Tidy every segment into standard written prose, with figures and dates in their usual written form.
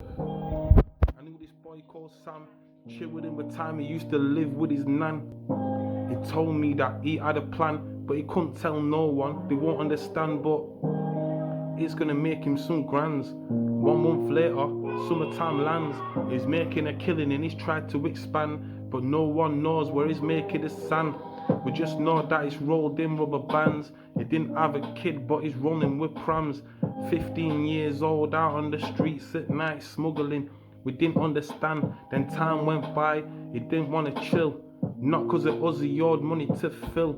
I knew this boy called Sam, chill with him the time he used to live with his nan. He told me that he had a plan, but he couldn't tell no one, they won't understand, but it's gonna make him some grands. 1 month later, summertime lands, he's making a killing and he's tried to expand, but no one knows where he's making his sand. We just know that he's rolled in rubber bands. He didn't have a kid, but he's running with prams. 15 years old, out on the streets at night smuggling. We didn't understand, then time went by, he didn't want to chill. Not cause it was he owed money to fill,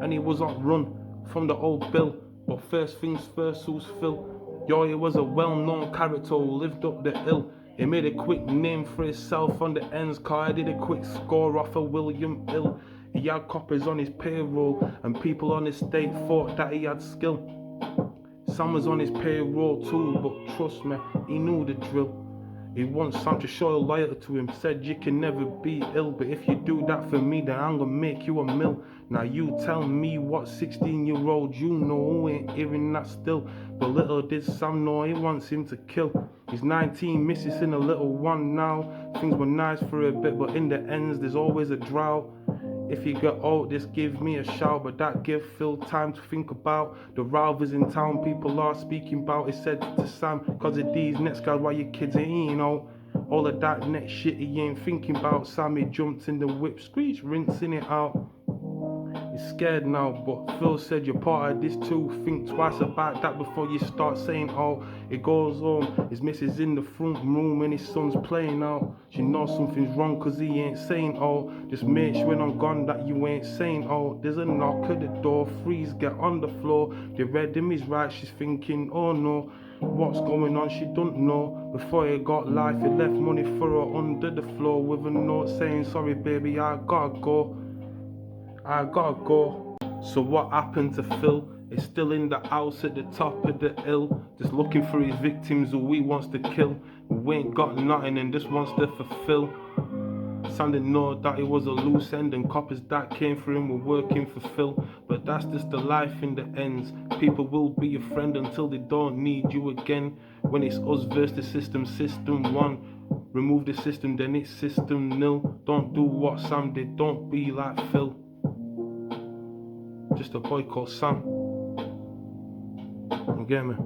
and he was on run from the old bill. But first things first, who's Phil? Yo, he was a well-known character who lived up the hill. He made a quick name for himself on the ends car. He did a quick score off of William Hill. He had coppers on his payroll, and people on his state thought that he had skill. Sam was on his payroll too, but trust me, he knew the drill. He wants Sam to show loyalty to him, said you can never be ill, but if you do that for me, then I'm gonna make you a mill. Now you tell me what 16-year-old you know who ain't hearing that still. But little did Sam know he wants him to kill. He's 19, misses in a little one now. Things were nice for a bit, but in the ends there's always a drought. If you get old, just give me a shout, but that give Phil time to think about. The Rovers in town, people are speaking about. He said to Sam, cause of these next guys, why your kids ain't out. All of that next shit he ain't thinking about. Sammy jumped in the whip, screech, rinsing it out. He's scared now, but Phil said you're part of this too. Think twice about that before you start saying, oh. He goes home, his missus in the front room and his son's playing out. She knows something's wrong cause he ain't saying, oh. Just make sure when I'm gone that you ain't saying, oh. There's a knock at the door, freeze, get on the floor. The read him is right, she's thinking, oh no. What's going on, she don't know. Before he got life, he left money for her under the floor with a note saying, sorry baby, I gotta go. So what happened to Phil? He's still in the house at the top of the hill, just looking for his victims who he wants to kill. We ain't got nothing and just wants to fulfill. Sam didn't know that he was a loose end, and coppers that came for him were working for Phil. But that's just the life in the ends. People will be your friend until they don't need you again. When it's us versus the system, system one. Remove the system, then it's system nil. Don't do what Sam did, don't be like Phil. Just a boy called Sam. You get me?